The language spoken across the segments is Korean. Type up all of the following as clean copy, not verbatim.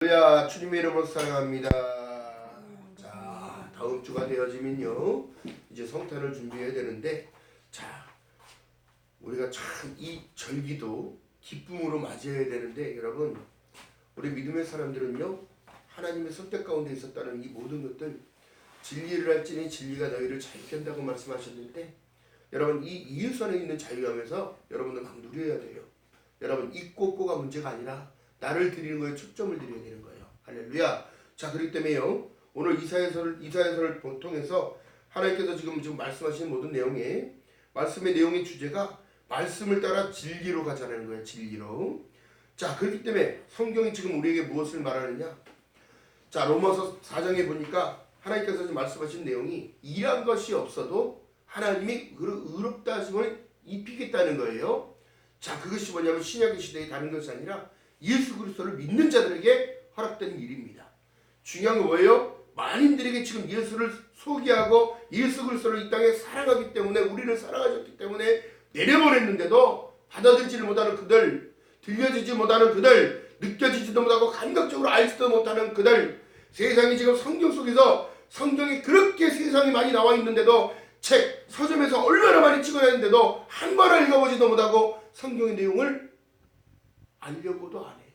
할렐루야, 주님의 이름으로 사랑합니다. 자, 다음 주가 되어지면요 이제 성탄을 준비해야 되는데, 자, 우리가 참 이 절기도 기쁨으로 맞이해야 되는데, 여러분, 우리 믿음의 사람들은요 하나님의 선택 가운데 있었다는 이 모든 것들, 진리를 할지니 진리가 너희를 자유케 한다고 말씀하셨는데, 여러분, 이 예수 안에 있는 자유하면서 여러분들 막 누려야 돼요. 여러분, 있고 없고가 문제가 아니라 나를 드리는 거에 초점을 드려야 되는 거예요. 할렐루야. 자, 그렇기 때문에요, 오늘 이사야서를 통해서 하나님께서 지금 말씀하시는 모든 내용에, 말씀의 내용의 주제가 말씀을 따라 진리로 가자는 거예요. 진리로. 자, 그렇기 때문에 성경이 지금 우리에게 무엇을 말하느냐? 자, 로마서 4장에 보니까 하나님께서 지금 말씀하신 내용이 일한 것이 없어도 하나님이 의롭다 하심을 입히겠다는 거예요. 자, 그것이 뭐냐면 신약의 시대에 다른 것이 아니라 예수 그리스도를 믿는 자들에게 허락된 일입니다. 중요한 건 뭐예요? 만인들에게 지금 예수를 소개하고 예수 그리스도를 이 땅에 사랑하기 때문에, 우리를 사랑하셨기 때문에 내려보냈는데도 받아들이지 못하는 그들, 들려지지 못하는 그들, 느껴지지도 못하고 감각적으로 알지도 못하는 그들, 세상이 지금 성경 속에서, 성경이 그렇게 세상이 많이 나와 있는데도, 책, 서점에서 얼마나 많이 찍어야 하는데도 한 번을 읽어보지도 못하고 성경의 내용을 알려고도 안 해요.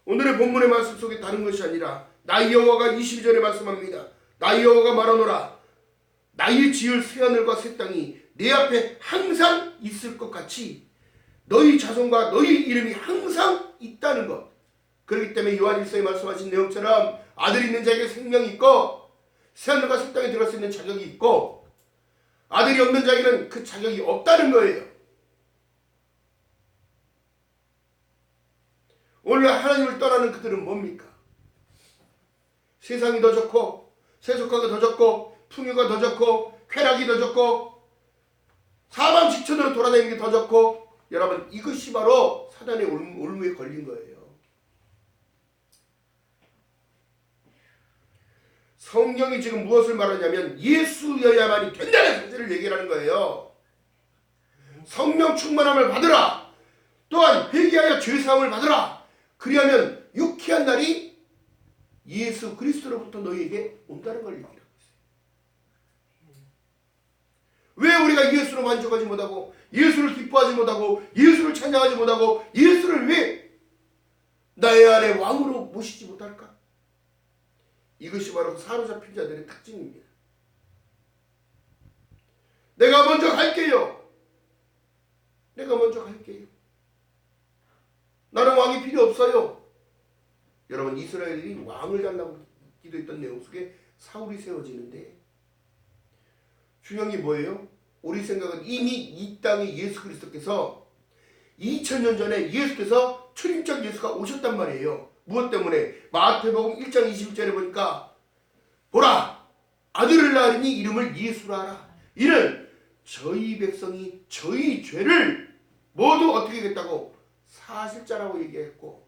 오늘의 본문의 말씀 속에 다른 것이 아니라 나의 여호와가 22절에 말씀합니다. 나의 여호와가 말하노라. 나의 지을 새하늘과 새 땅이 내 앞에 항상 있을 것 같이 너희 자손과 너희 이름이 항상 있다는 것. 그렇기 때문에 요한 1서에 말씀하신 내용처럼 아들 있는 자에게 생명이 있고 새하늘과 새 땅에 들어갈 수 있는 자격이 있고, 아들이 없는 자에게는 그 자격이 없다는 거예요. 오늘 하나님을 떠나는 그들은 뭡니까? 세상이 더 좋고, 세속화가 더 좋고, 풍요가 더 좋고, 쾌락이 더 좋고, 사방직천으로 돌아다니는 게 더 좋고, 여러분, 이것이 바로 사단의 올무에 걸린 거예요. 성경이 지금 무엇을 말하냐면 예수여야만이 된다는 사실을 얘기하는 거예요. 성령 충만함을 받으라. 또한 회개하여 죄사함을 받으라. 그리하면 유쾌한 날이 예수 그리스도로부터 너희에게 온다는 걸 얘기하고 있어요. 왜 우리가 예수로 만족하지 못하고, 예수를 기뻐하지 못하고, 예수를 찬양하지 못하고, 예수를 왜 나의 안에 왕으로 모시지 못할까? 이것이 바로 사로잡힌 자들의 특징입니다. 내가 먼저 갈게요. 내가 먼저 갈게요. 나는 왕이 필요 없어요. 여러분, 이스라엘이 왕을 달라고 기도했던 내용 속에 사울이 세워지는데, 중요한 게 뭐예요? 우리 생각은 이미 이 땅에 예수 그리스도께서 2000년 전에 예수께서 초림적 예수가 오셨단 말이에요. 무엇 때문에? 마태복음 1장 21절에 보니까 보라, 아들을 낳으니 이름을 예수라 하라. 이는 저희 백성이 저희 죄를 모두 어떻게 하겠다고? 사실자라고 얘기했고,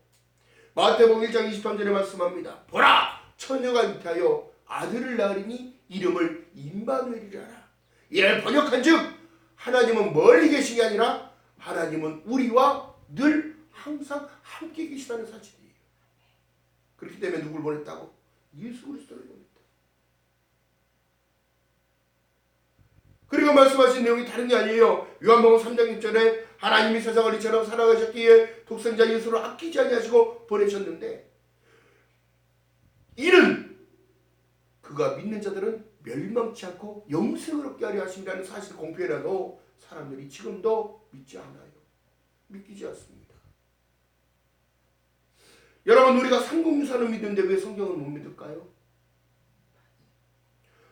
마태복음 1장 23절에 말씀합니다. 보라, 처녀가 잉태하여 아들을 낳으니 이름을 임마누엘이라 하라. 이를 번역한즉 하나님은 멀리 계신 게 아니라 하나님은 우리와 늘 항상 함께 계시다는 사실이에요. 그렇기 때문에 누굴 보냈다고? 예수 그리스도를 보냈다. 그리고 말씀하신 내용이 다른 게 아니에요. 요한복음 3장 6절에 하나님이 세상을 이처럼 사랑하셨기에 독생자 예수를 아끼지 아니하시고 보내셨는데, 이는 그가 믿는 자들은 멸망치 않고 영생을 얻게 하려 하심이라는 사실을 공표해놔도 사람들이 지금도 믿지 않아요. 믿기지 않습니다. 여러분, 우리가 삼국유산을 믿는데 왜 성경을 못 믿을까요?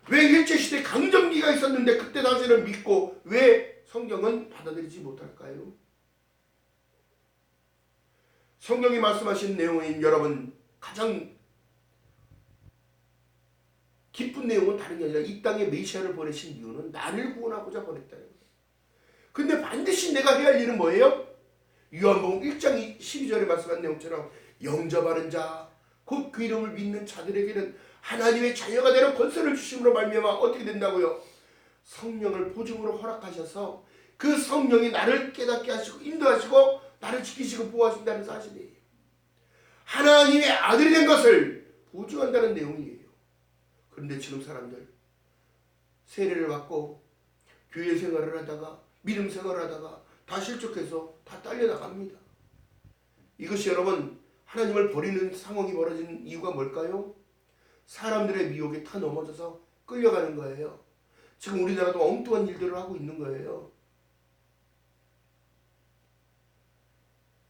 왜 일제시대 강점기가 있었는데 그때 당시에는 믿고 왜 성경은 받아들이지 못할까요? 성경이 말씀하신 내용인, 여러분, 가장 기쁜 내용은 다른 게 아니라 이 땅에 메시아를 보내신 이유는 나를 구원하고자 보냈다는 거예요. 근데 반드시 내가 해야 할 일은 뭐예요? 요한복음 1장 12절에 말씀한 내용처럼 영접하는 자, 곧 그 이름을 믿는 자들에게는 하나님의 자녀가 되는 권세를 주심으로 말미암아 어떻게 된다고요? 성령을 보증으로 허락하셔서 그 성령이 나를 깨닫게 하시고 인도하시고 나를 지키시고 보호하신다는 사실이에요. 하나님의 아들이 된 것을 보증한다는 내용이에요. 그런데 지금 사람들 세례를 받고 교회 생활을 하다가 믿음 생활을 하다가 다 실족해서 다 딸려나갑니다. 이것이 여러분 하나님을 버리는 상황이 벌어진 이유가 뭘까요? 사람들의 미혹에 타 넘어져서 끌려가는 거예요. 지금 우리나라도 엉뚱한 일들을 하고 있는 거예요.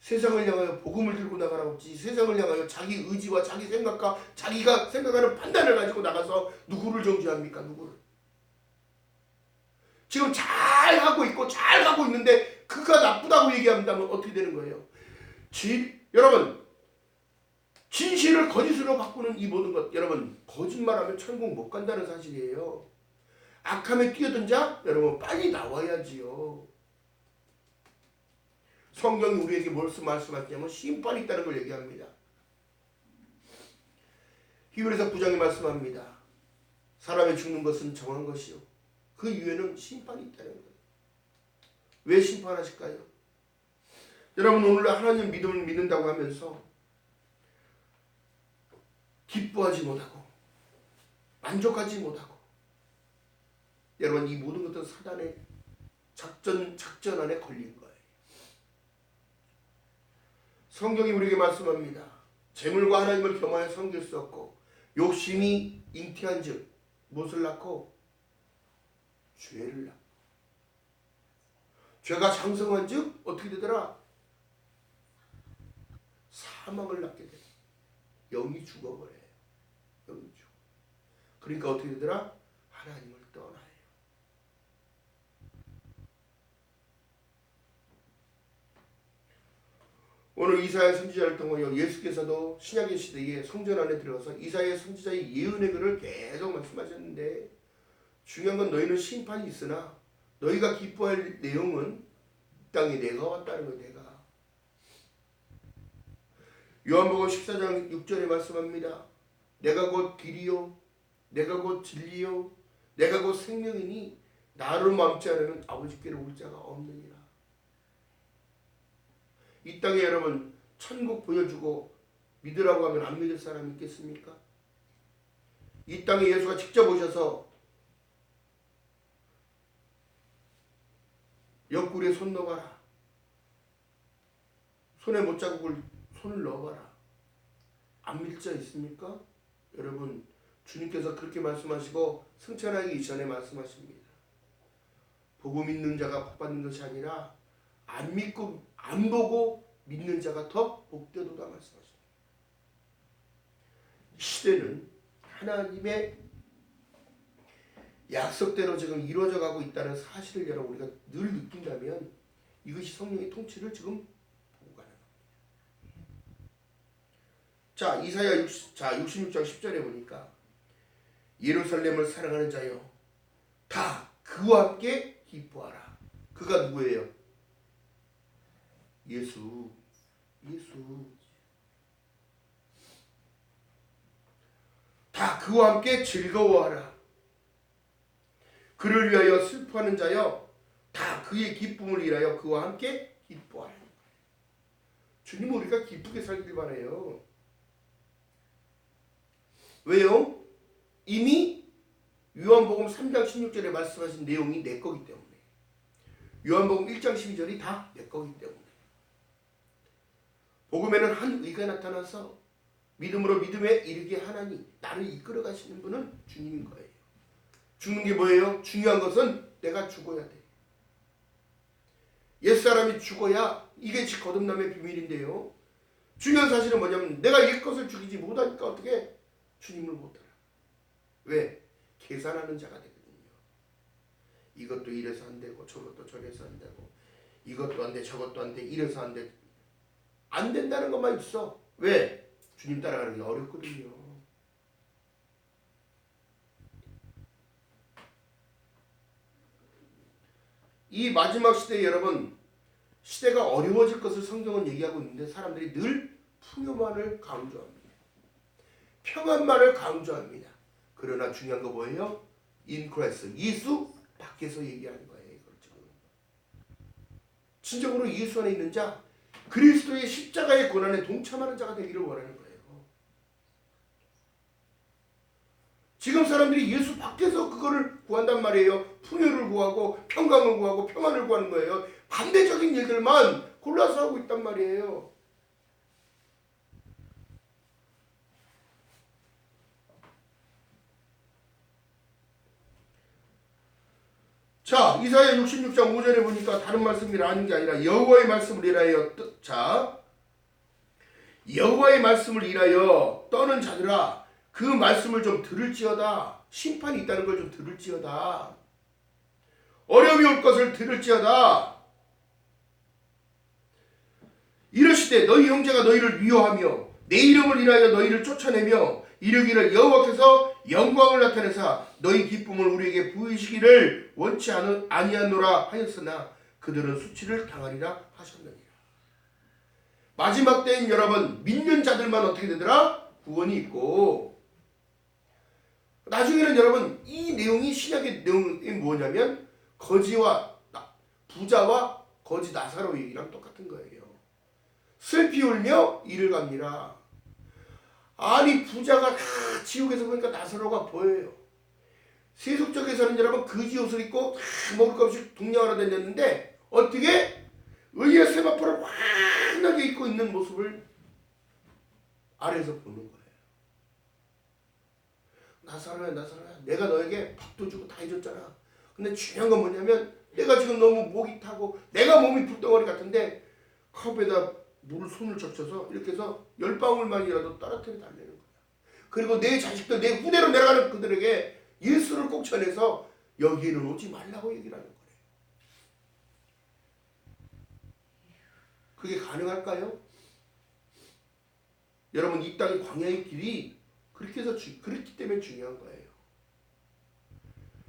세상을 향하여 복음을 들고 나가라고 했지, 세상을 향하여 자기 의지와 자기 생각과 자기가 생각하는 판단을 가지고 나가서 누구를 정죄합니까? 누구를? 지금 잘하고 있고 잘하고 있는데 그가 나쁘다고 얘기한다면 어떻게 되는 거예요? 여러분 진실을 거짓으로 바꾸는 이 모든 것, 여러분 거짓말하면 천국 못 간다는 사실이에요. 악함에 뛰어든 자 여러분 빨리 나와야지요. 성경이 우리에게 무엇을 말씀하시냐면 심판이 있다는 걸 얘기합니다. 히브리서 9장에 말씀합니다. 사람이 죽는 것은 정한 것이요 그 이유에는 심판이 있다는 거예요. 왜 심판하실까요? 여러분 오늘 하나님 믿음을 믿는다고 하면서 기뻐하지 못하고 만족하지 못하고 여러분 이 모든 것은 사단의 작전 안에 걸린 거예요. 성경이 우리에게 말씀합니다. 재물과 하나님을 겸하여 섬길 수 없고 욕심이 잉태한 즉 무엇을 낳고 죄를 낳고 죄가 장성한 즉 어떻게 되더라? 사망을 낳게 돼. 영이 죽어버려요. 영이 죽어. 그러니까 어떻게 되더라? 하나님을 떠나요. 오늘 이사야 선지자를 통하여 예수께서도 신약의 시대에 성전 안에 들어가서 이사야 선지자의 예언의 글을 계속 말씀하셨는데 중요한 건 너희는 심판이 있으나 너희가 기뻐할 내용은 이 땅에 내가 왔다는 거예요. 내가. 요한복음 14장 6절에 말씀합니다. 내가 곧 길이요 내가 곧 진리요 내가 곧 생명이니 나를 맘지 않으면 아버지께로 올 자가 없느니라. 이 땅에 여러분 천국 보여주고 믿으라고 하면 안 믿을 사람이 있겠습니까? 이 땅에 예수가 직접 오셔서 옆구리에 손 넣어봐라. 손에 못자국을 손을 넣어봐라. 안 믿을 자 있습니까? 여러분 주님께서 그렇게 말씀하시고 승천하기 이전에 말씀하십니다. 보고 믿는 자가 복받는 것이 아니라 안 믿고 안 보고 믿는 자가 더 복되도다 말씀하십니다. 이 시대는 하나님의 약속대로 지금 이루어져 가고 있다는 사실을 여러분 우리가 늘 느낀다면 이것이 성령의 통치를 지금 보고 가는 겁니다. 자 이사야 66장 10절에 보니까 예루살렘을 사랑하는 자여 다 그와 함께 기뻐하라. 그가 누구예요? 예수. 다 그와 함께 즐거워하라. 그를 위하여 슬퍼하는 자여 다 그의 기쁨을 위하여 그와 함께 기뻐하라. 주님은 우리가 기쁘게 살길 바라요. 왜요? 이미 요한복음 3장 16절에 말씀하신 내용이 내 거기 때문에 요한복음 1장 12절이 다 내 거기 때문에 복음에는 한 의가 나타나서 믿음으로 믿음에 이르게 하나니 나를 이끌어 가시는 분은 주님인 거예요. 죽는 게 뭐예요? 중요한 것은 내가 죽어야 돼. 옛사람이 죽어야 이게 거듭남의 비밀인데요. 중요한 사실은 뭐냐면 내가 옛것을 죽이지 못하니까 어떻게 주님을 못 알아. 왜? 계산하는 자가 되거든요. 이것도 이래서 안 되고 저것도 저래서 안 되고 이것도 안 돼 저것도 안 돼 이래서 안 돼. 안 된다는 것만 있어. 왜? 주님 따라가는 게 어렵거든요. 이 마지막 시대에 여러분 시대가 어려워질 것을 성경은 얘기하고 있는데 사람들이 늘 풍요만을 강조합니다. 평안만을 강조합니다. 그러나 중요한 거 뭐예요? In Christ, 예수 밖에서 얘기하는 거예요. 이걸 지금. 진정으로 예수 안에 있는 자, 그리스도의 십자가의 고난에 동참하는 자가 되기를 원하는 거예요. 지금 사람들이 예수 밖에서 그거를 구한단 말이에요. 풍요를 구하고 평강을 구하고 평안을 구하는 거예요. 반대적인 일들만 골라서 하고 있단 말이에요. 자, 이사야 66장 5절에 보니까 다른 말씀이 하는 게 아니라 여호와의 말씀을 일하여 여호와의 말씀을 일하여 떠는 자들아, 그 말씀을 좀 들을지어다. 심판이 있다는 걸 좀 들을지어다. 어려움이 올 것을 들을지어다. 이르시되 너희 형제가 너희를 미워하며 내 이름을 인하여 너희를 쫓아내며 이르기를 여호와께서 영광을 나타내사 너희 기쁨을 우리에게 부으시기를 원치 아니하노라 하였으나 그들은 수치를 당하리라 하셨느니라. 마지막 때인 여러분, 믿는 자들만 어떻게 되더라? 구원이 있고, 나중에는 여러분 이 내용이 신약의 내용이 뭐냐면 거지와 부자와 거지 나사로 얘기랑 똑같은 거예요. 슬피 울며 이를 갑니다. 아니 부자가 다 지옥에서 보니까 나사로가 보여요. 세속적에서는 여러분 거지 옷을 입고 다 먹을 것 없이 동냥하러 다녔는데 어떻게 의의 세마포를 환하게 입고 있는 모습을 아래에서 보는 거예요. 나사로야 내가 너에게 밥도 주고 다 해줬잖아. 근데 중요한 건 뭐냐면 내가 지금 너무 목이 타고 내가 몸이 불덩어리 같은데 컵에다 물을 손을 적셔서 이렇게 해서 10방울만이라도 떨어뜨려 달라는 거야. 그리고 내 자식들 내 후대로 내려가는 그들에게 예수를 꼭 전해서 여기에는 오지 말라고 얘기를 하는 거예요. 그게 가능할까요? 여러분 이 땅의 광야의 길이 그렇기 때문에 중요한 거예요.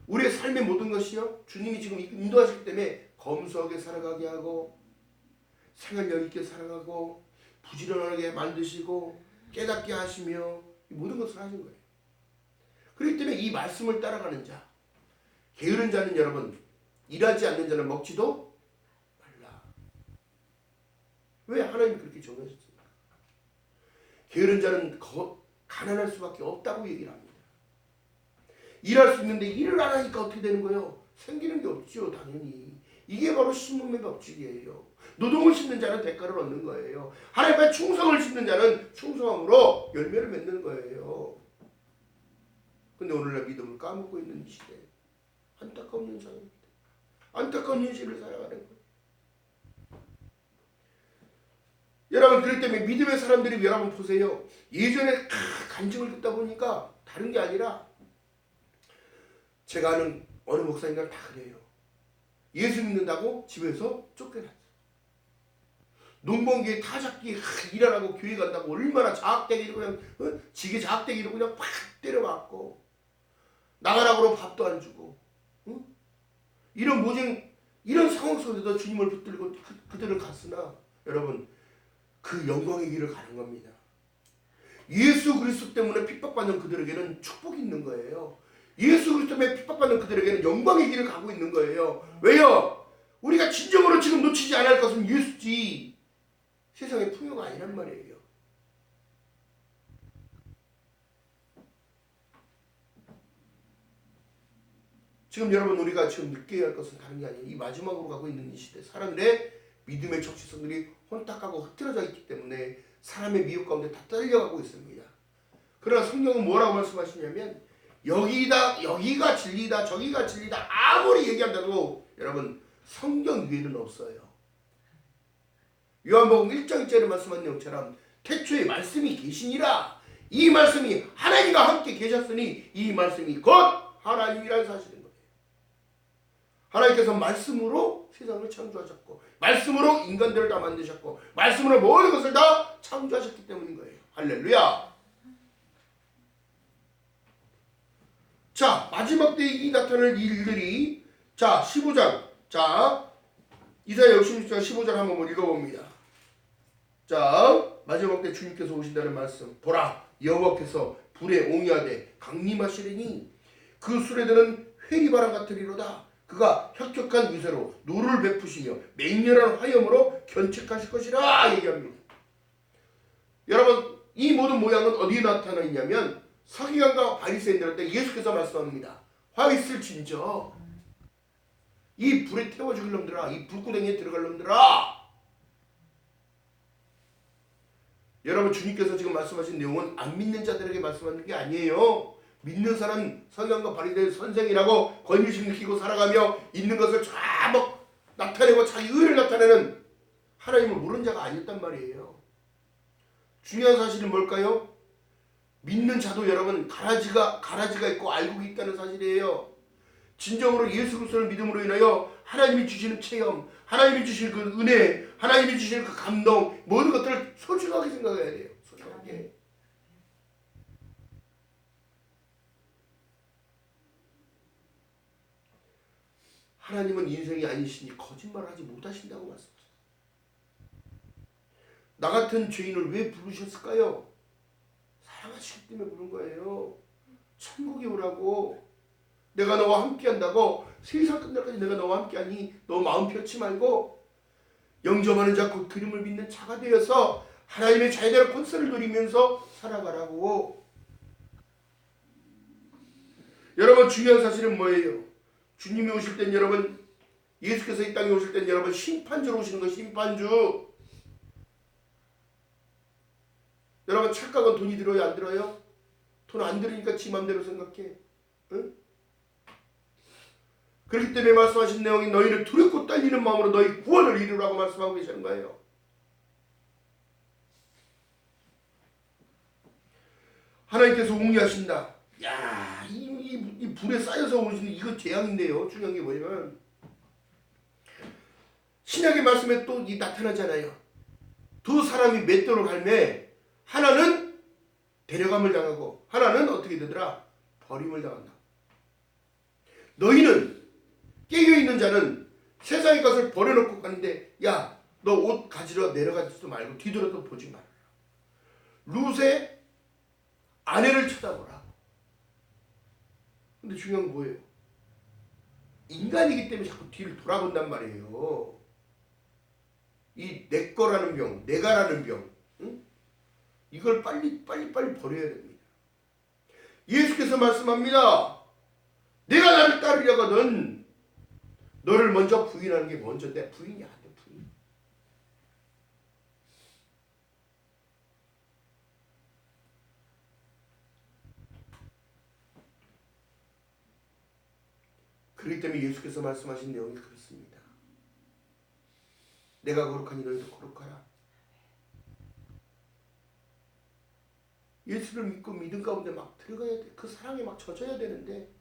우리의 삶의 모든 것이요 주님이 지금 인도하시기 때문에 검소하게 살아가게 하고 생활력 있게 살아가고 부지런하게 만드시고 깨닫게 하시며 이 모든 것을 하신 거예요. 그렇기 때문에 이 말씀을 따라가는 자, 게으른 자는 여러분 일하지 않는 자는 먹지도 말라. 왜 하나님이 그렇게 정하셨습니까? 게으른 자는 가난할 수밖에 없다고 얘기를 합니다. 일할 수 있는데 일을 안 하니까 어떻게 되는 거예요? 생기는 게 없죠. 당연히. 이게 바로 심음의 법칙이에요. 노동을 심는 자는 대가를 얻는 거예요. 하나님의 충성을 심는 자는 충성함으로 열매를 맺는 거예요. 근데 오늘날 믿음을 까먹고 있는 이 시대, 안타까운 현상입니다. 안타까운 현실을 살아가는 거예요. 여러분 그렇기 때문에 믿음의 사람들이 여러분 보세요. 예전에 간증을 듣다 보니까 다른 게 아니라 제가 아는 어느 목사님들 다 그래요. 예수 믿는다고 집에서 쫓겨났어요. 농번기에 타작기 일하라고 교회 간다고 얼마나 자학대기로 그냥 지게 자학대기로 그냥 팍 때려맞고 나가라고 밥도 안 주고 이런 상황 속에서 주님을 붙들고 그들을 갔으나 여러분 그 영광의 길을 가는 겁니다. 예수 그리스도 때문에 핍박받는 그들에게는 축복이 있는 거예요. 예수 그리스도 때문에 핍박받는 그들에게는 영광의 길을 가고 있는 거예요. 왜요? 우리가 진정으로 지금 놓치지 않을 것은 예수지 세상의 풍요가 아니란 말이에요. 지금 여러분 우리가 지금 느껴야 할 것은 다른 게 아니에요. 이 마지막으로 가고 있는 이 시대 사람들의 믿음의 적시성들이 혼탁하고 흐트러져 있기 때문에 사람의 미혹 가운데 다 떨려가고 있습니다. 그러나 성경은 뭐라고 말씀하시냐면 여기가 진리다 저기가 진리다 아무리 얘기한다고 여러분 성경 위에는 없어요. 요한복음 1장 1절에 말씀한 내용처럼 태초에 말씀이 계시니라. 이 말씀이 하나님과 함께 계셨으니 이 말씀이 곧 하나님이라는 사실인 거예요. 하나님께서 말씀으로 세상을 창조하셨고 말씀으로 인간들을 다 만드셨고 말씀으로 모든 것을 다 창조하셨기 때문인 거예요. 할렐루야. 자 마지막 때에 이 나타날 일들이 자 15장 자 이사야 66장 15절 한번 읽어봅니다. 자 마지막 때 주님께서 오신다는 말씀 보라 여호와께서 불에 옹이하되 강림하시리니 그 수레들은 회리바람 같으리로다. 그가 혁혁한 위세로 노를 베푸시며 맹렬한 화염으로 견책하실 것이라 얘기합니다. 여러분, 이 모든 모양은 어디에 나타나 있냐면 서기관과 바리새인들한테 예수께서 말씀합니다. 화 있을 진저, 이 불에 태워 죽일 놈들아, 이 불구덩이에 들어갈 놈들아. 여러분, 주님께서 지금 말씀하신 내용은 안 믿는 자들에게 말씀하는 게 아니에요. 믿는 사람, 서기관과 바리새인 선생이라고 권위심 느끼고 살아가며 있는 것을 쫙 나타내고 자기 의를 나타내는 하나님을 모르는 자가 아니었단 말이에요. 중요한 사실은 뭘까요? 믿는 자도 여러분 가라지가 있고 알곡이 있다는 사실이에요. 진정으로 예수 그리스도를 믿음으로 인하여 하나님이 주시는 체험, 하나님이 주시는 그 은혜, 하나님이 주시는 그 감동, 모든 것들을 소중하게 생각해야 돼요. 소중하게. 하나님은 인생이 아니시니 거짓말하지 못하신다고 말씀하셨어요. 나 같은 죄인을 왜 부르셨을까요? 사랑하시기 때문에 부른 거예요. 천국에 오라고. 내가 너와 함께한다고. 세상 끝날까지 내가 너와 함께하니 너 마음 펴지 말고 영접하는 자 곧 그림을 믿는 자가 되어서 하나님의 자유대로 권세를 누리면서 살아가라고. 여러분, 중요한 사실은 뭐예요? 주님이 오실 땐 여러분, 예수께서 이 땅에 오실 땐 여러분 심판주로 오시는 거예요. 심판주. 여러분, 착각은 돈이 들어요, 안 들어요? 돈 안 들으니까 지 맘대로 생각해. 응? 그렇기 때문에 말씀하신 내용이 너희를 두렵고 떨리는 마음으로 너희 구원을 이루라고 말씀하고 계시는 거예요. 하나님께서 웅리하신다. 야, 이 불에 쌓여서 오시는 이거 재앙인데요. 중요한 게 뭐냐면 신약의 말씀에 또 나타나잖아요. 두 사람이 맷돌을 갈매 하나는 데려감을 당하고 하나는 어떻게 되더라? 버림을 당한다. 너희는 깨어있는 자는 세상의 것을 버려놓고 가는데 야, 너 옷 가지러 내려가지도 말고 뒤돌아도 보지 마라. 룻의 아내를 쳐다보라. 근데 중요한 건 뭐예요? 인간이기 때문에 자꾸 뒤를 돌아본단 말이에요. 이 내 거라는 병, 내가라는 병, 응? 이걸 빨리 버려야 됩니다. 예수께서 말씀합니다. 내가 나를 따르려거든 너를 먼저 부인하는 게 먼저 내 부인이 안 돼. 부인. 그렇기 때문에 예수께서 말씀하신 내용이 그렇습니다. 내가 거룩하니 너희도 거룩하라. 예수를 믿고 믿음 가운데 막 들어가야 돼. 그 사랑에 막 젖어야 되는데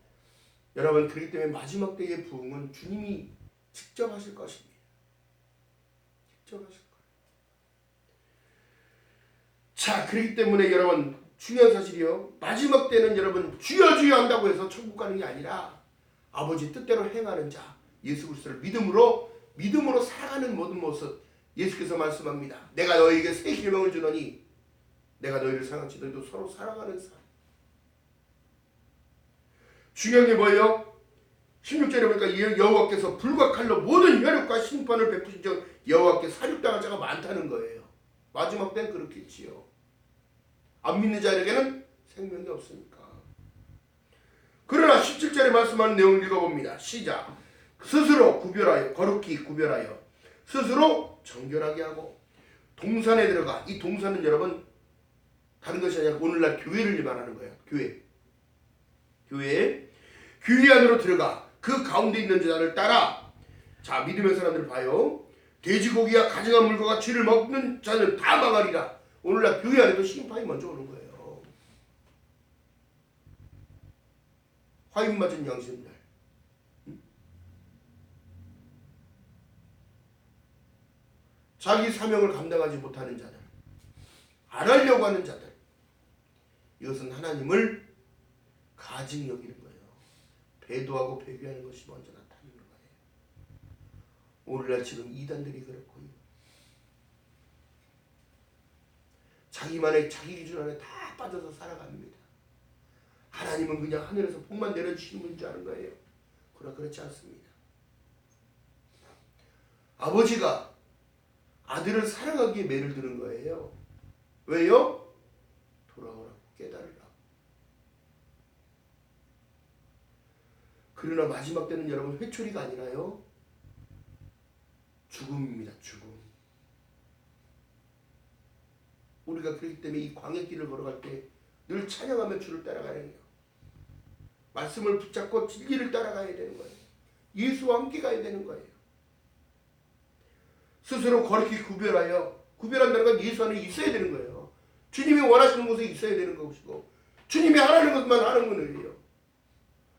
여러분, 그렇기 때문에 마지막 때의 부흥은 주님이 직접 하실 것입니다. 직접 하실 거예요. 자, 그렇기 때문에 여러분, 중요한 사실이요. 마지막 때는 여러분 주여 주여 한다고 해서 천국 가는 게 아니라 아버지 뜻대로 행하는 자, 예수 그리스도를 믿음으로 살아가는 모든 모습, 예수께서 말씀합니다. 내가 너희에게 새 계명을 주노니 내가 너희를 사랑하지 너희도 서로 살아가는 삶. 중요한 게 뭐예요? 16절에 보니까 여호와께서 불과 칼로 모든 혈육과 심판을 베푸신 즉 여호와께 사륙당할 자가 많다는 거예요. 마지막 때는 그렇겠지요. 안 믿는 자에게는 생명이 없으니까. 그러나 17절에 말씀하는 내용을 읽어봅니다. 시작. 스스로 구별하여 거룩히 구별하여 스스로 정결하게 하고 동산에 들어가. 이 동산은 여러분 다른 것이 아니라 오늘날 교회를 말하는 거예요. 교회 안으로 들어가 그 가운데 있는 자를 따라. 자, 믿음의 사람들 봐요. 돼지고기와 가증한 물과 쥐를 먹는 자는 다 망하리라. 오늘날 교회 안에도 심판이 먼저 오는 거예요. 화인 맞은 양심들. 자기 사명을 감당하지 못하는 자들, 안 하려고 하는 자들, 이것은 하나님을 가증 여기는 거예요. 배도하고 배교하는 것이 먼저 나타나는 거예요. 오늘날 지금 이단들이 그렇고요. 자기만의 자기 기준 안에 다 빠져서 살아갑니다. 하나님은 그냥 하늘에서 복만 내려주시는 분인 줄 아는 거예요. 그러나 그렇지 않습니다. 아버지가 아들을 사랑하기에 매를 드는 거예요. 왜요? 돌아오라고, 깨달으라고. 그러나 마지막 때는 여러분 회초리가 아니라요, 죽음입니다. 죽음. 우리가 그렇기 때문에 이 광야길을 걸어갈 때 늘 찬양하며 주를 따라가야 해요. 말씀을 붙잡고 진리를 따라가야 되는 거예요. 예수와 함께 가야 되는 거예요. 스스로 거룩히 구별한다는 건 예수 안에 있어야 되는 거예요. 주님이 원하시는 곳에 있어야 되는 것이고 주님이 하라는 것만 하는 거예요.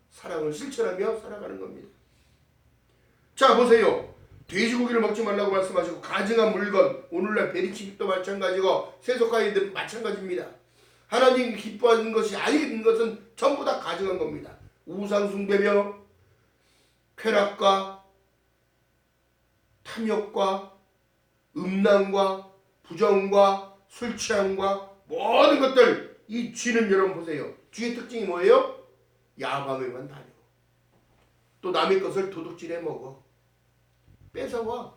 사랑을 실천하며 살아가는 겁니다. 자, 보세요. 돼지고기를 먹지 말라고 말씀하시고 가증한 물건, 오늘날 베리치기도 마찬가지고 세속가이도 마찬가지입니다. 하나님이 기뻐하는 것이 아닌 것은 전부 다 가증한 겁니다. 우상숭배며 쾌락과 탐욕과 음란과 부정과 술취함과 모든 것들, 이 쥐는 여러분 보세요. 쥐의 특징이 뭐예요? 야밤에만 다녀. 또 남의 것을 도둑질해 먹어. 뺏어와.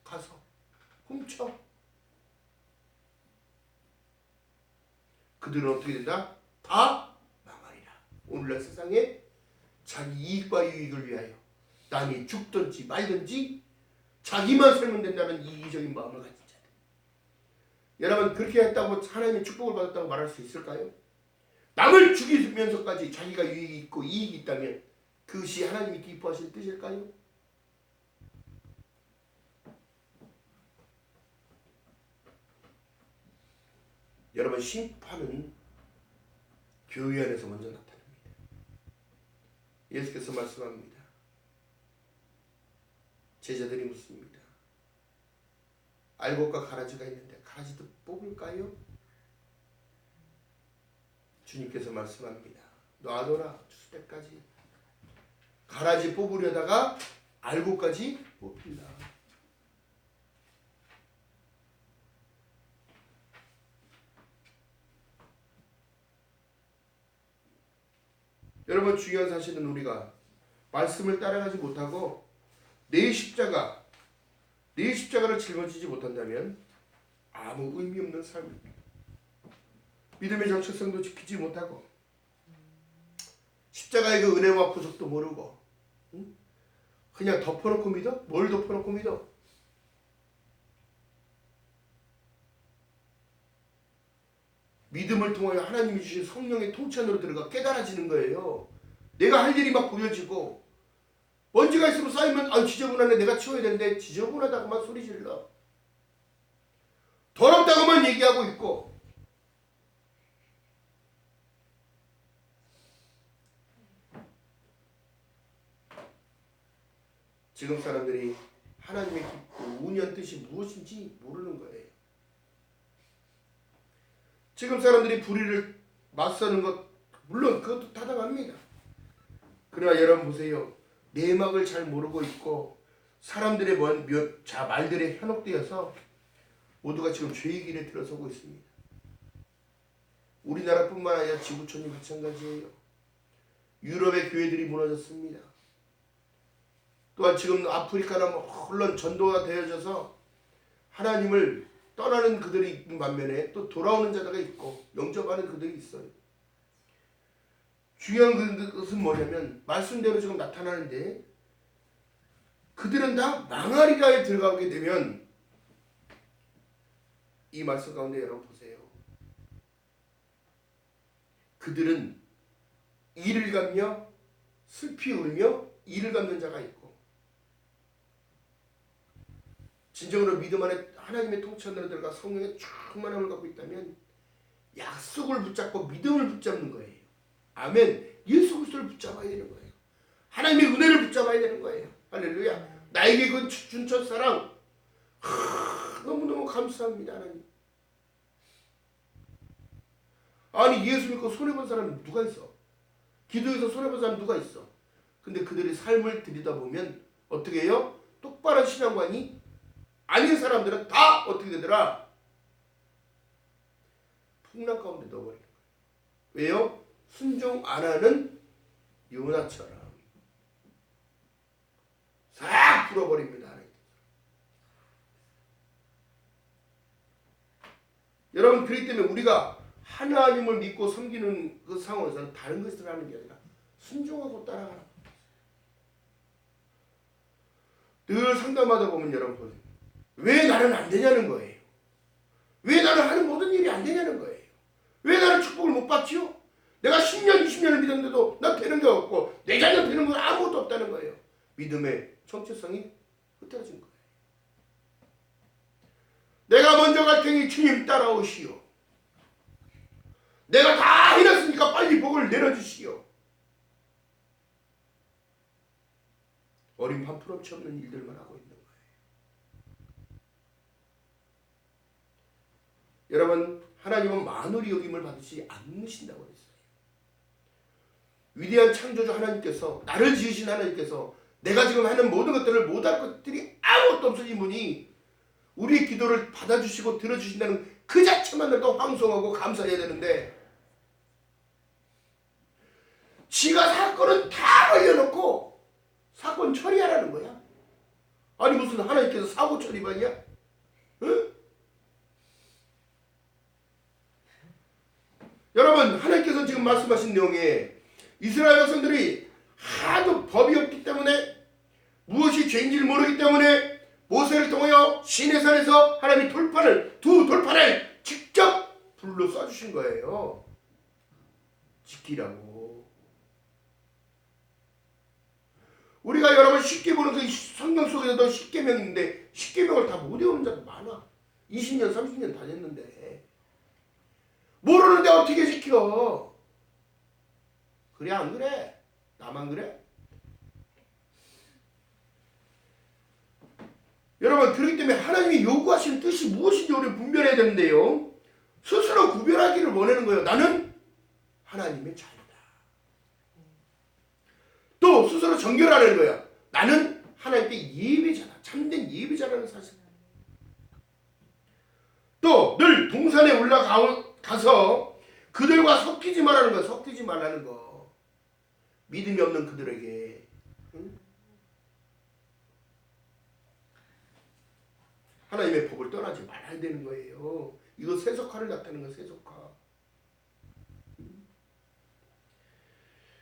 가서 훔쳐. 그들은 어떻게 된다? 다 망하리라. 오늘날 세상에 자기 이익과 유익을 위하여 남이 죽든지 말든지 자기만 살면 된다는 이기적인 마음을 가진 자들. 여러분, 그렇게 했다고 하나님의 축복을 받았다고 말할 수 있을까요? 남을 죽이면서까지 자기가 유익이 있고 이익이 있다면 그것이 하나님이 기뻐하실 뜻일까요? 여러분, 심판은 교회 안에서 먼저 나타납니다. 예수께서 말씀합니다. 제자들이 묻습니다. 알곡과 가라지가 있는데 가라지도 뽑을까요? 주님께서 말씀합니다. 놔둬라, 추수 때까지. 가라지 뽑으려다가 알곡까지 뽑힌다. 여러분, 중요한 사실은 우리가 말씀을 따라가지 못하고 내 십자가를 짊어지지 못한다면 아무 의미 없는 삶입니다. 믿음의 정체성도 지키지 못하고 십자가의 그 은혜와 부족도 모르고 그냥 덮어놓고 믿어? 뭘 덮어놓고 믿어? 믿음을 통하여 하나님이 주신 성령의 통치 안으로 들어가 깨달아지는 거예요. 내가 할 일이 막 보여지고 먼지가 있으면 쌓이면 지저분하네, 내가 치워야 되는데 지저분하다고만 소리 질러. 더럽다고만 얘기하고 있고 지금 사람들이 하나님의 깊고 운연 뜻이 무엇인지 모르는 거예요. 지금 사람들이 불의를 맞서는 것 물론 그것도 타당합니다. 그러나 여러분 보세요. 내막을 잘 모르고 있고 사람들의 말들에 현혹되어서 모두가 지금 죄의 길에 들어서고 있습니다. 우리나라뿐만 아니라 지구촌이 마찬가지예요. 유럽의 교회들이 무너졌습니다. 또한 지금 아프리카나 물론 전도가 되어져서 하나님을 떠나는 그들이 있는 반면에 또 돌아오는 자가 있고 영접하는 그들이 있어요. 중요한 것은 뭐냐면 말씀대로 지금 나타나는데 그들은 다 망하리라에 들어가게 되면 이 말씀 가운데 여러분 보세요. 그들은 이를 갖며 슬피 울며 이를 갖는 자가 있고 진정으로 믿음 안에 하나님의 통치 안으로 들어가 성령의 충만함을 갖고 있다면 약속을 붙잡고 믿음을 붙잡는 거예요. 아멘. 예수 그리스도를 붙잡아야 되는 거예요. 하나님의 은혜를 붙잡아야 되는 거예요. 할렐루야. 나에게 그 준 첫사랑 너무너무 감사합니다. 하나님. 아니 예수 믿고 손해본 사람이 누가 있어? 기도해서 손해본 사람이 누가 있어? 근데 그들의 삶을 들여다보면 어떻게 해요? 똑바른 신앙관이 아닌 사람들은 다 어떻게 되더라? 풍랑 가운데 넣어버리는 거예요. 왜요? 순종 안 하는 요나처럼 싹 불어버립니다. 여러분 그렇기 때문에 우리가 하나님을 믿고 섬기는 그 상황에서는 다른 것을 하는 게 아니라 순종하고 따라가라. 늘 상담하다 보면 여러분 보세요. 왜 나는 안 되냐는 거예요. 왜 나는 하는 모든 일이 안 되냐는 거예요. 왜 나는 축복을 못 받지요? 내가 10년, 20년을 믿었는데도 나 되는 게 없고 내 자녀 되는 건 아무것도 없다는 거예요. 믿음의 정체성이 흐트러진 거예요. 내가 먼저 갈 테니 주님 따라오시오. 내가 다 해놨으니까 빨리 복을 내려주시오. 어린 판풀엄치 없는 일들만 하고 있는 거예요. 여러분 하나님은 만월이 여김을 받으시 않으신다고 그랬어요. 위대한 창조주 하나님께서 나를 지으신 하나님께서 내가 지금 하는 모든 것들을 못할 것들이 아무것도 없으신 분이 우리의 기도를 받아주시고 들어주신다는 그 자체만으로도 황송하고 감사해야 되는데 지가 사건은 다 걸려놓고 사건 처리하라는 거야. 아니 무슨 하나님께서 사고 처리반이야? 응? 여러분 하나님께서 지금 말씀하신 내용에 이스라엘 백성들이 하도 법이 없기 때문에 무엇이 죄인지를 모르기 때문에 모세를 통하여 시내산에서 하나님이 두 돌판을 직접 불로 쏴주신 거예요. 지키라고. 우리가 여러분 쉽게 보는 그 성경 속에서도 십계명인데 십계명을 다 못 외우는 자도 많아. 20년 30년 다녔는데 모르는데 어떻게 지켜? 그래 안 그래? 나만 그래? 여러분 그렇기 때문에 하나님이 요구하시는 뜻이 무엇인지 우리 분별해야 되는데요. 스스로 구별하기를 원하는 거예요. 나는 하나님의 자녀다. 또 스스로 정결하는 거예요. 나는 하나님께 예배자다. 참된 예배자라는 사실. 또 늘 동산에 올라가서 그들과 섞이지 말라는 거. 섞이지 말라는 거. 믿음이 없는 그들에게. 응? 하나님의 법을 떠나지 말아야 되는 거예요. 이거 세속화를 나타내는 거예요. 세속화.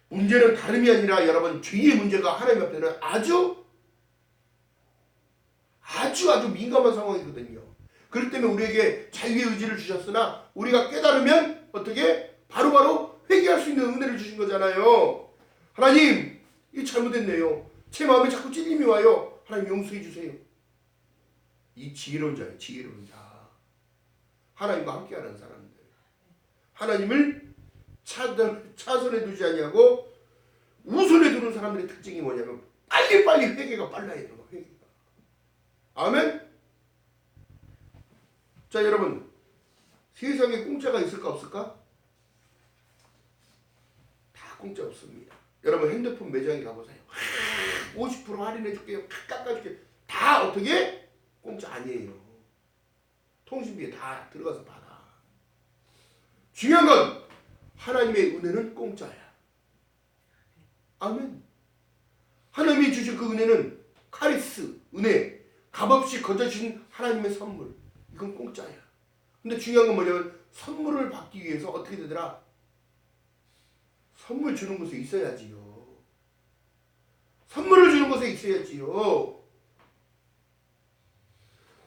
문제는 다름이 아니라 여러분 죄의 문제가 하나님 앞에는 아주 민감한 상황이거든요. 그렇기 때문에 우리에게 자유의 의지를 주셨으나 우리가 깨달으면 어떻게 바로바로 회개할 수 있는 은혜를 주신 거잖아요. 하나님 이게 잘못됐네요. 제 마음에 자꾸 찔림이 와요. 하나님 용서해 주세요. 이 지혜로운 자예요. 지혜로운 자. 하나님과 함께하는 사람들. 하나님을 차선에 두지 아니하고 우선에 두는 사람들의 특징이 뭐냐면 빨리빨리 회개가 빨라야 되는 거예요. 회개가. 아멘. 자 여러분 세상에 공짜가 있을까 없을까? 다 공짜 없습니다. 여러분 핸드폰 매장에 가보세요. 50% 할인해 줄게요. 깎아줄게요. 다 어떻게? 공짜 아니에요. 통신비에 다 들어가서 받아. 중요한 건 하나님의 은혜는 공짜야. 아멘. 하나님이 주신 그 은혜는 카리스, 은혜, 값없이 거저주신 하나님의 선물. 이건 공짜야. 근데 중요한 건 뭐냐면 선물을 받기 위해서 어떻게 되더라? 선물 주는 곳에 있어야지요. 선물을 주는 곳에 있어야지요.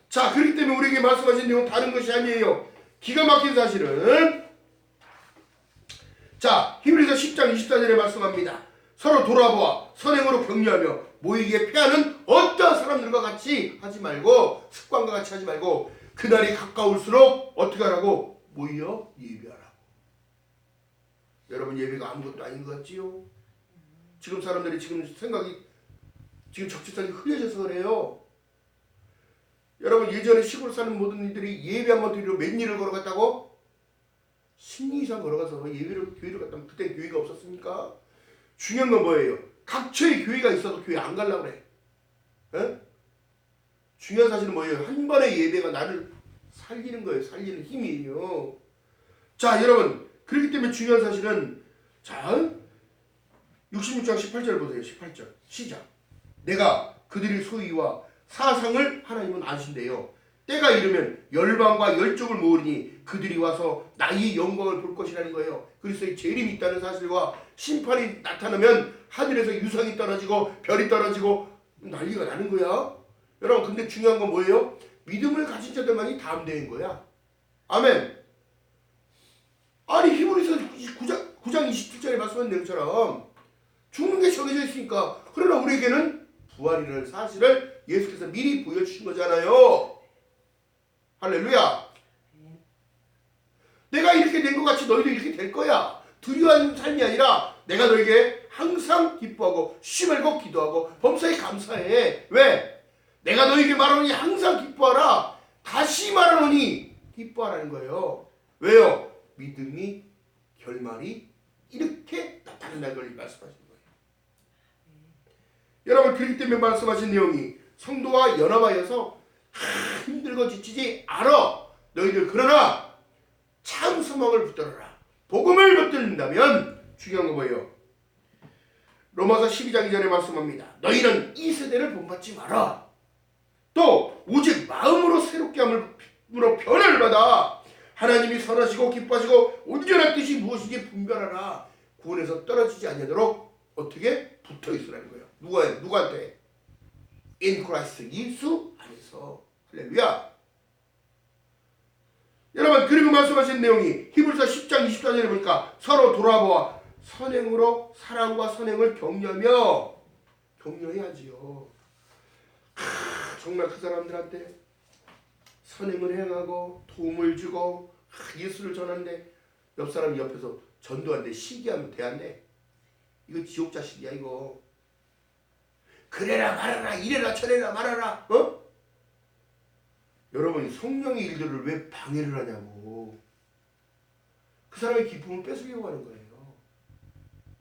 자, 그렇기 때문에 우리에게 말씀하신 내용은 다른 것이 아니에요. 기가 막힌 사실은 자, 히브리서 10장 24절에 말씀합니다. 서로 돌아보아 선행으로 격려하며 모이기에 패하는 어떤 사람들과 같이 하지 말고 습관과 같이 하지 말고 그날이 가까울수록 어떻게 하라고? 모여 예배하라고. 여러분 예배가 아무것도 아닌 것 같지요? 지금 사람들이 지금 생각이 지금 적절하게 흐려져서 그래요. 여러분 예전에 시골 사는 모든 이들이 예배 한번 드리러 몇 일을 걸어갔다고? 10리 이상 걸어가서 교회를 갔다면 그때 교회가 없었습니까? 중요한 건 뭐예요? 각처에 교회가 있어도 교회 안 가려고 그래. 에? 중요한 사실은 뭐예요? 한 번의 예배가 나를 살리는 거예요. 살리는 힘이에요. 자 여러분 그렇기 때문에 중요한 사실은 자 66장 18절 보세요. 18절 시작. 내가 그들의 소위와 사상을 하나님은 아신대요. 때가 이르면 열방과 열족을 모으니 그들이 와서 나의 영광을 볼 것이라는 거예요. 그리스도의 재림이 있다는 사실과 심판이 나타나면 하늘에서 유성이 떨어지고 별이 떨어지고 난리가 나는 거야. 여러분, 근데 중요한 건 뭐예요? 믿음을 가진 자들만이 담대인 거야. 아멘. 아니, 히브리서 9장 27절에 말씀한 내용처럼 죽는 게 정해져 있으니까, 그러나 우리에게는 부활이라는 사실을 예수께서 미리 보여주신 거잖아요. 할렐루야. 내가 이렇게 된 것 같이 너희도 이렇게 될 거야. 두려워하는 삶이 아니라 내가 너에게 항상 기뻐하고 쉬 말고 기도하고 범사에 감사해. 왜? 내가 너에게 말하노니 항상 기뻐하라. 다시 말하노니 기뻐하라는 거예요. 왜요? 믿음이 결말이 이렇게 나타난다는 걸 말씀하시는 거예요. 여러분, 그렇기 때문에 말씀하신 내용이 성도와 연합하여서 힘들고 지치지 않아. 너희들 그러나 참 소망을 붙들어라. 복음을 붙든다면 중요한 거 뭐예요? 로마서 12장 2절에 말씀합니다. 너희는 이 세대를 본받지 마라. 또 오직 마음으로 새롭게 함으로 변화를 받아 하나님이 선하시고 기뻐하시고 온전한 뜻이 무엇인지 분별하라. 구원에서 떨어지지 않도록 어떻게 붙어 있으라는 거예요. 누구한테? In Christ, 예수 안에서. 할렐루야. 여러분, 그리고 말씀하신 내용이 히브리서 10장 24절에 보니까 서로 돌아보아 선행으로 사랑과 선행을 격려해야지요. 정말 그 사람들한테 선행을 행하고 도움을 주고 예수를 전하는데 옆 사람이 옆에서 전도하는데 시기하면 돼 안 돼? 이거 지옥 자식이야 이거. 그래라 말아라 이래라 저래라 말아라. 어? 여러분이 성령의 일들을 왜 방해를 하냐고. 그 사람의 기쁨을 뺏으려고 하는 거예요.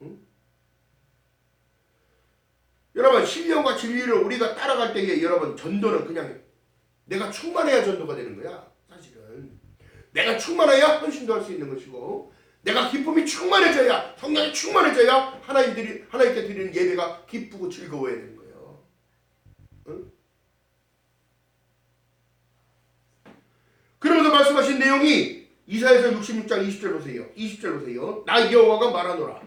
응? 여러분, 신령과 진리를 우리가 따라갈 때에 여러분 전도는 그냥 내가 충만해야 전도가 되는 거야. 사실은 내가 충만해야 헌신도 할 수 있는 것이고, 내가 기쁨이 충만해져야, 성령이 충만해져야 하나님께 드리는 예배가 기쁘고 즐거워야 되는 거예요. 응? 그러면서 말씀하신 내용이 이사야서 66장 20절 보세요. 20절 보세요. 나 여호와가 말하노라.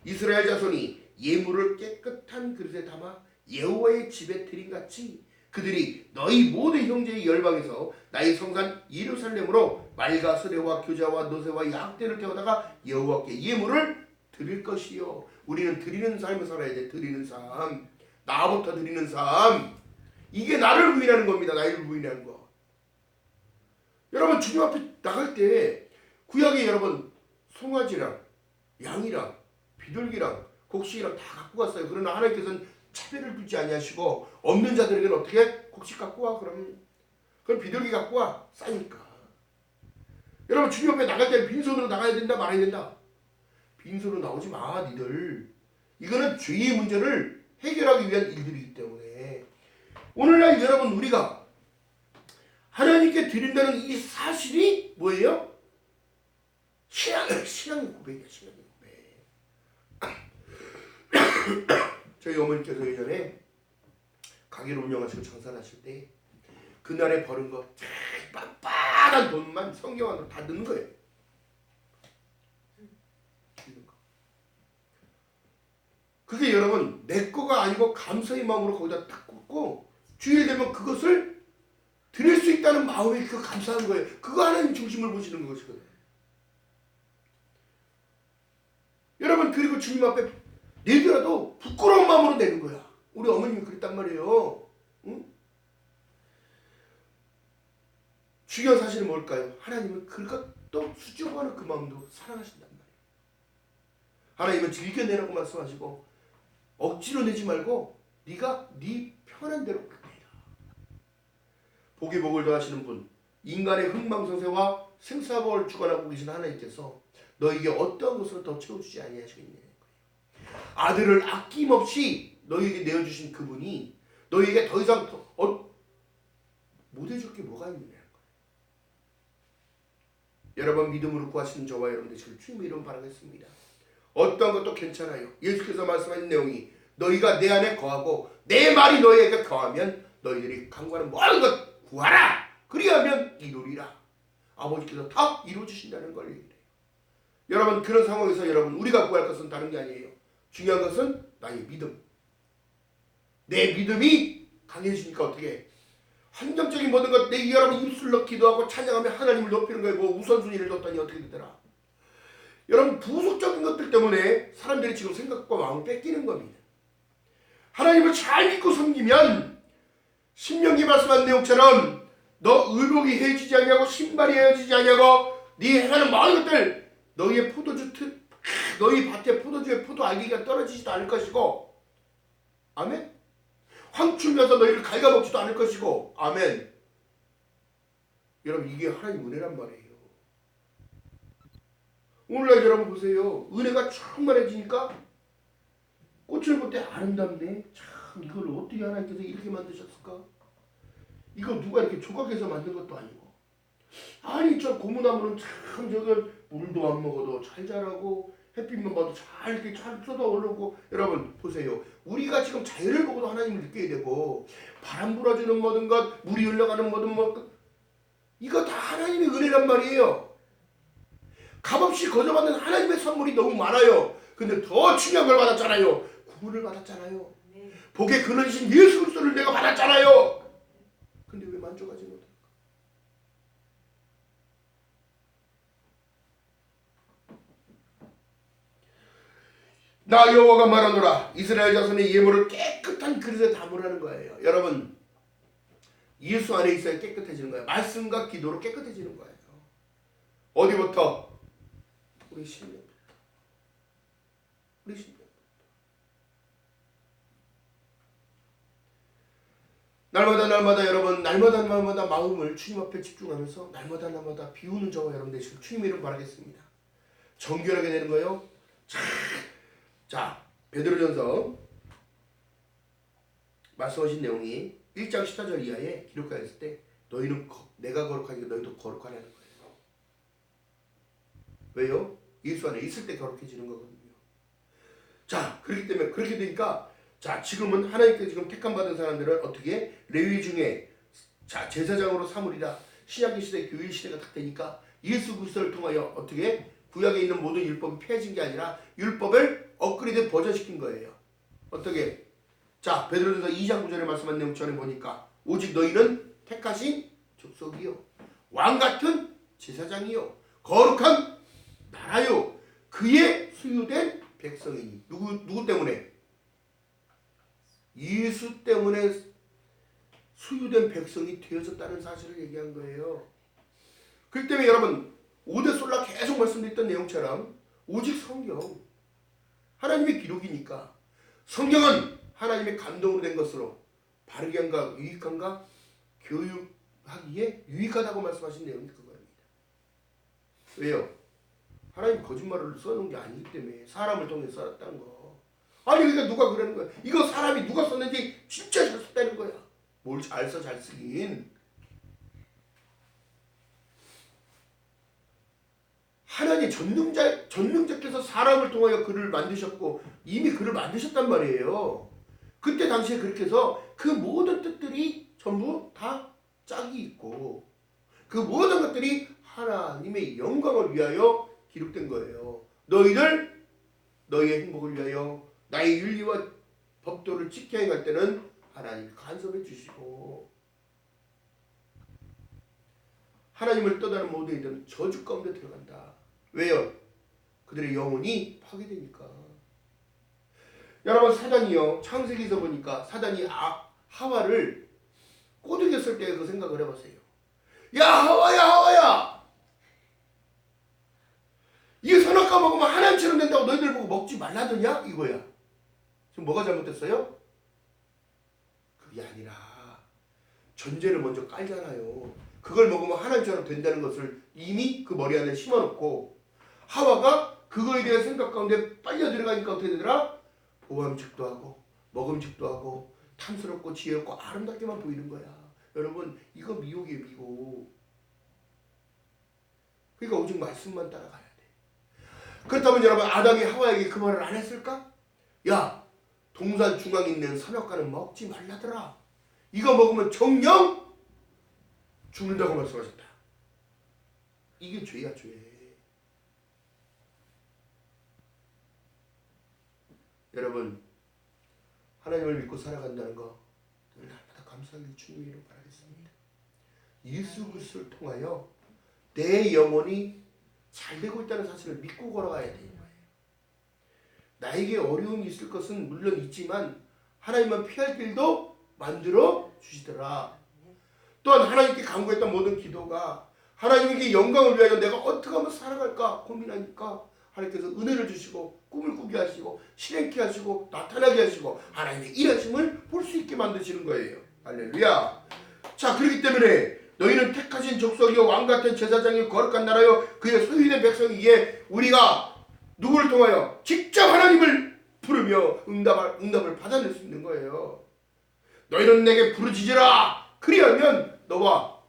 이스라엘 자손이 예물을 깨끗한 그릇에 담아 여호와의 집에 드림같이 그들이 너희 모든 형제의 열방에서 나의 성산 예루살렘으로 말과 수레와 교자와 노새와 약대를 태우다가 여호와께 예물을 드릴 것이요. 우리는 드리는 삶을 살아야 돼. 드리는 삶. 나부터 드리는 삶. 이게 나를 부인하는 겁니다. 나를 부인하는 거. 여러분, 주님 앞에 나갈 때 구약에 여러분 송아지랑 양이랑 비둘기랑 곡식이랑 다 갖고 갔어요. 그러나 하나님께서는 차별을 두지 아니하시고 없는 자들에게는 어떻게? 곡식 갖고 와. 그럼 비둘기 갖고 와. 싸니까. 여러분, 주님 앞에 나갈 때는 빈손으로 나가야 된다 말아야 된다. 빈손으로 나오지 마 니들. 이거는 죄의 문제를 해결하기 위한 일들이기 때문에 오늘날 여러분 우리가 하나님께 드린다는 이 사실이 뭐예요? 신앙의 고백이야. 신앙의 고백. 저희 어머니께서 예전에 가게를 운영하시고 장사를 하실 때 그날에 벌은 거 빤빤한 돈만 성경 안으로 다 넣는 거예요. 그게 여러분 내 거가 아니고 감사의 마음으로 거기다 딱 꽂고 주일 되면 그것을 드릴 수 있다는 마음이 그 감사한 거예요. 그거 하나님 중심을 보시는 것이거든요. 여러분, 그리고 주님 앞에 내더라도 부끄러운 마음으로 내는 거야. 우리 어머님이 그랬단 말이에요. 응? 중요한 사실은 뭘까요? 하나님은 그것도 수줍어하는 그 마음도 사랑하신단 말이에요. 하나님은 즐겨내라고 말씀하시고 억지로 내지 말고 네가 네 편한 대로 내라. 복이 복을 더하시는 분, 인간의 흥망성쇠와 생사복을 주관하고 계신 하나님께서 너에게 어떠한 것으로 더 채워주지 아니하시겠느냐. 아들을 아낌없이 너희에게 내어주신 그분이 너희에게 더 이상 못 해줄 게 뭐가 있느냐. 여러분, 믿음으로 구하시는 저와 여러분 되시길 주님의 이름 바라겠습니다. 어떤 것도 괜찮아요. 예수께서 말씀하신 내용이 너희가 내 안에 거하고 내 말이 너희에게 거하면 너희들이 간구하는 모든 것 구하라. 그리하면 아버지께서 다 이루어주신다는 걸 얘기해요. 여러분 그런 상황에서 여러분 우리가 구할 것은 다른 게 아니에요. 중요한 것은 나의 믿음. 내 믿음이 강해지니까 어떻게 해? 환경적인 모든 것 내 여러분 입술로 기도하고 찬양하며 하나님을 높이는 거에 뭐 우선순위를 뒀더니 어떻게 되더라? 여러분 부속적인 것들 때문에 사람들이 지금 생각과 마음을 뺏기는 겁니다. 하나님을 잘 믿고 섬기면 신명기 말씀한 내용처럼 너 의복이 헤어지지 아니하고 신발이 헤어지지 아니하고 네 행하는 모든 것들 너희의 포도주 너희 밭의 포도주의 포도 알기가 떨어지지도 않을 것이고 아멘. 황충면서 너희를 갉아먹지도 않을 것이고 아멘. 여러분 이게 하나님 은혜란 말이에요. 오늘날 여러분 보세요. 은혜가 충만해지니까 꽃을 볼 때 아름답네. 참 이걸 어떻게 하나님께서 이렇게 만드셨을까? 이거 누가 이렇게 조각해서 만든 것도 아니고 아니 저 고무나무는 참 저걸 물도 안 먹어도 잘 자라고 햇빛만 봐도 잘 이렇게 잘 쏟아오르고 여러분 보세요. 우리가 지금 자연을 보고도 하나님을 느껴야 되고 바람 불어주는 모든 것 물이 흘러가는 모든 것 이거 다 하나님의 은혜란 말이에요. 값없이 거저받는 하나님의 선물이 너무 많아요. 근데 더 중요한 걸 받았잖아요. 구원을 받았잖아요. 복의 근원이신 예수 그리스도를 내가 받았잖아요. 근데 왜 만족하지 못할까? 나 여호와가 말하노라 이스라엘 자손의 예물을 깨끗한 그릇에 담으라는 거예요. 여러분 예수 안에 있어야 깨끗해지는 거예요. 말씀과 기도로 깨끗해지는 거예요. 어디부터? 우리 심령부터. 우리 심령. 날마다 여러분 날마다 마음을 주님 앞에 집중하면서 날마다 비우는 저와 여러분 되시길 주님의 이름 바라겠습니다. 정결하게 되는 거예요. 자 베드로전서 말씀하신 내용이 1장 14절 이하에 기록하였을 때 너희는 내가 거룩하니까 너희도 거룩하라는 거예요. 왜요? 예수 안에 있을 때 거룩해지는 거거든요. 자 그렇기 때문에 그렇게 되니까 자 지금은 하나님께 지금 택함 받은 사람들은 어떻게 레위 중에 자 제사장으로 삼으리라. 신약의 시대 교회 시대가 딱 되니까 예수 그리스도를 통하여 어떻게 구약에 있는 모든 율법이 폐해진 게 아니라 율법을 업그레이드 버전시킨 거예요. 어떻게? 자 베드로전서 2장 9절에 말씀한 내용 전에 보니까 오직 너희는 택하신 족속이요 왕같은 제사장이요 거룩한 나라요 그의 소유된 백성이니 누구 때문에? 예수 때문에 소유된 백성이 되어졌다는 사실을 얘기한 거예요. 그렇기 때문에 여러분 오대솔라 계속 말씀드렸던 내용처럼 오직 성경 하나님의 기록이니까 성경은 하나님의 감동으로 된 것으로 바르게 한가 유익한가 교육하기에 유익하다고 말씀하신 내용이 그거입니다. 왜요? 하나님 거짓말을 써놓은 게 아니기 때문에 사람을 통해 써놨다는 거. 아니 그러니까 누가 그러는 거야? 이거 사람이 누가 썼는지 진짜 잘 썼다는 거야. 뭘 잘 써 잘 쓰긴. 하나님 전능자께서 사람을 통하여 글을 만드셨고 이미 글을 만드셨단 말이에요. 그때 당시에 그렇게 해서 그 모든 뜻들이 전부 다 짝이 있고 그 모든 것들이 하나님의 영광을 위하여 기록된 거예요. 너희를 너희의 행복을 위하여 나의 윤리와 법도를 지켜 행할 때는 하나님 간섭해 주시고 하나님을 떠나는 모든 이들은 저주 가운데 들어간다. 왜요? 그들의 영혼이 파괴되니까. 여러분 사단이요 창세기에서 보니까 사단이 하와를 꼬드겼을 때 그 생각을 해보세요. 야 하와야 이 선악과 먹으면 하나님처럼 된다고 너희들 보고 먹지 말라더냐 이거야. 지금 뭐가 잘못됐어요? 그게 아니라 전제를 먼저 깔잖아요. 그걸 먹으면 하나님처럼 된다는 것을 이미 그 머리 안에 심어놓고 하와가 그거에 대한 생각 가운데 빨려 들어가니까 어떻게 되더라? 보암직도 하고 먹음직도 하고 탐스럽고 지혜롭고 아름답게만 보이는 거야. 여러분 이거 미혹이에요. 미혹. 그러니까 오직 말씀만 따라가야 돼. 그렇다면 여러분 아담이 하와에게 그 말을 안 했을까? 야 동산 중앙에 있는 선악과는 먹지 말라더라. 이거 먹으면 정령 죽는다고 말씀하셨다. 이게 죄야, 죄. 여러분, 하나님을 믿고 살아간다는 거 날마다 감사하길 주님 이름으로 바라겠습니다. 예수 그리스도를 통하여 내 영혼이 잘 되고 있다는 사실을 믿고 걸어가야 되는 거예요. 나에게 어려움이 있을 것은 물론 있지만 하나님만 피할 길도 만들어 주시더라. 또한 하나님께 간구했던 모든 기도가 하나님께 영광을 위하여 내가 어떻게 하면 살아갈까 고민하니까 하나님께서 은혜를 주시고 꿈을 꾸게 하시고 실행케 하시고 나타나게 하시고 하나님의 일하심을 볼 수 있게 만드시는 거예요. 할렐루야. 자, 그렇기 때문에 너희는 택하신 족속이요 왕같은 제사장이요 거룩한 나라요 그의 소유된 백성이기에 우리가 누구를 통하여 직접 하나님을 부르며 응답을 받아낼 수 있는 거예요. 너희는 내게 부르짖으라. 그리하면 너와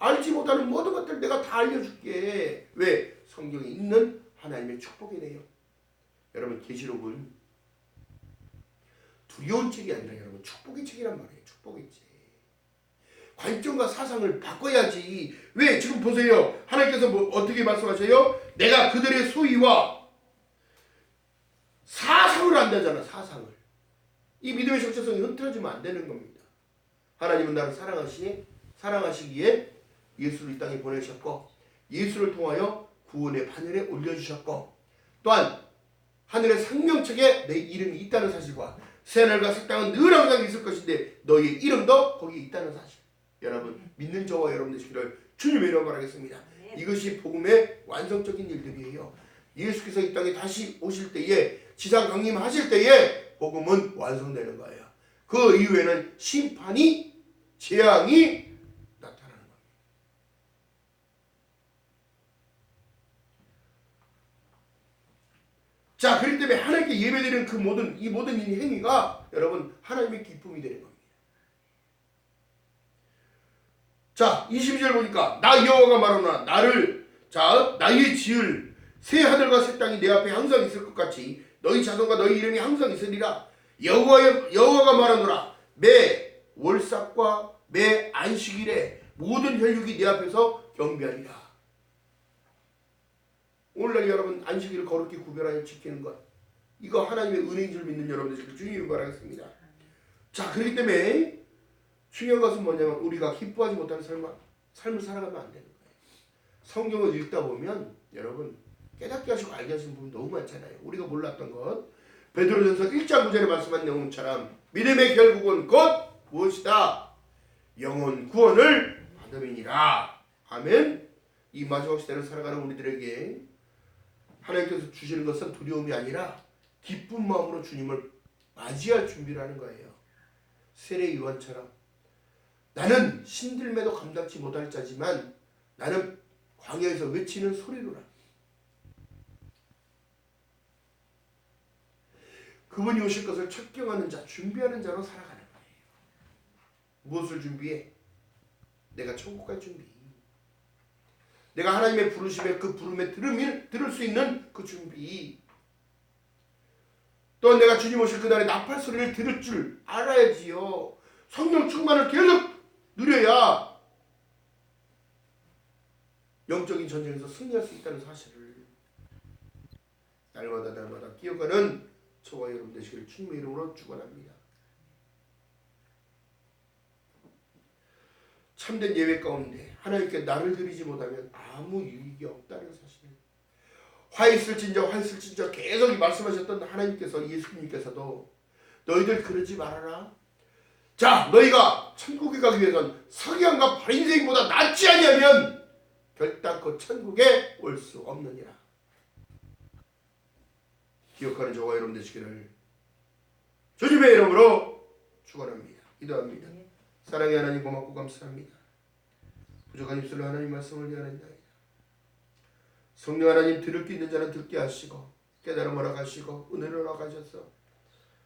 알지 못하는 모든 것들 내가 다 알려줄게. 왜? 성경에 있는 하나님의 축복이네요. 여러분, 계시록은 두려운 책이 아니라 여러분 축복의 책이란 말이에요. 축복의 책. 관점과 사상을 바꿔야지. 왜? 지금 보세요. 하나님께서 어떻게 말씀하셔요? 내가 그들의 소위와 사상을 안다잖아. 사상을. 이 믿음의 정체성이 흐트러지면 안 되는 겁니다. 하나님은 나를 사랑하시기에 예수를 이 땅에 보내셨고 예수를 통하여 구원의 바늘에 올려주셨고 또한 하늘의 생명책에 내 이름이 있다는 사실과 새하늘과 새 땅은 늘 항상 있을 것인데 너희의 이름도 거기에 있다는 사실. 여러분, 믿는 저와 여러분 되시기를 주님의 이름으로 바라겠습니다. 이것이 복음의 완성적인 일들이에요. 예수께서 이 땅에 다시 오실 때에 지상 강림하실 때에 복음은 완성되는 거예요. 그 이후에는 심판이 재앙이 나타나는 겁니다. 자, 그렇기 때문에 하나님께 예배드리는 이 모든 행위가 여러분 하나님의 기쁨이 되는 겁니다. 자, 22절 보니까 나 여호와가 말하노라 나의 지을 새 하늘과 새 땅이 내 앞에 항상 있을 것 같이 너희 자손과 너희 이름이 항상 있으리라. 여호와가 말하노라 매 월삭과 매 안식일에 모든 혈육이 내 앞에서 경배하리라. 오늘날 여러분 안식일을 거룩히 구별하여 지키는 것, 이거 하나님의 은혜인 줄 믿는 여러분들 주님을 바라겠습니다. 자, 그렇기 때문에 중요한 것은 뭐냐면 우리가 기뻐하지 못하는 삶을 살아가면 안 되는 거예요. 성경을 읽다 보면 여러분 깨닫게 하시고 알게 하시는 부분이 너무 많잖아요. 우리가 몰랐던 것, 베드로전서 1장 9절에 말씀한 내용처럼 믿음의 결국은 곧 무엇이다? 영혼 구원을 받음이니라. 아멘. 이 마지막 시대를 살아가는 우리들에게 하나님께서 주시는 것은 두려움이 아니라 기쁜 마음으로 주님을 맞이할 준비를 하는 거예요. 세례 요한처럼 나는 신들매도 감당치 못할 자지만 나는 광야에서 외치는 소리로라. 그분이 오실 것을 척경하는 자, 준비하는 자로 살아가는 거예요. 무엇을 준비해? 내가 천국 갈 준비. 내가 하나님의 부르심에 그 부름에 들을 수 있는 그 준비. 또 내가 주님 오실 그날의 나팔 소리를 들을 줄 알아야지요. 성령 충만을 계속 누려야 영적인 전쟁에서 승리할 수 있다는 사실을 날마다 기억하는 저와 여러분 되시기를 주님의 이름으로 축원합니다. 참된 예배 가운데 하나님께 나를 드리지 못하면 아무 유익이 없다는 사실. 화 있을진저 계속 말씀하셨던 하나님께서, 예수님께서도 너희들 그러지 말아라. 자, 너희가 천국에 가기 위해선 서기관과 바리새인보다 낫지 아니하면 결단코 천국에 올 수 없느니라. 기억하는 저와 여러분 되시기를 주님의 이름으로 축원합니다. 기도합니다. 사랑의 하나님 고맙고 감사합니다. 부족한 입술로 하나님 말씀을 전하나이다. 성령 하나님, 들을 게 있는 자는 듣게 하시고 깨달음 허락하시고 은혜를 허락하셔서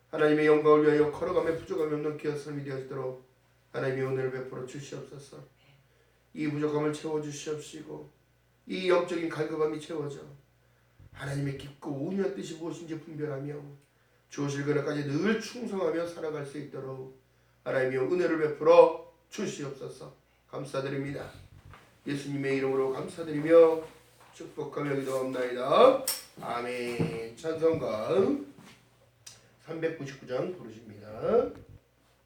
하나님의 영광을 위하여 걸어가며 부족함이 없는 귀한 삶이 되어지도록 하나님의 은혜를 베풀어 주시옵소서. 이 부족함을 채워주시옵시고 이 영적인 갈급함이 채워져 하나님의 깊고 우미한 뜻이 무엇인지 분별하며 주오실 그날까지 늘 충성하며 살아갈 수 있도록 하나님의 은혜를 베풀어 주시옵소서. 감사드립니다. 예수님의 이름으로 감사드리며 축복하며 기도합나이다. 아멘. 찬송가 399장 부르십니다.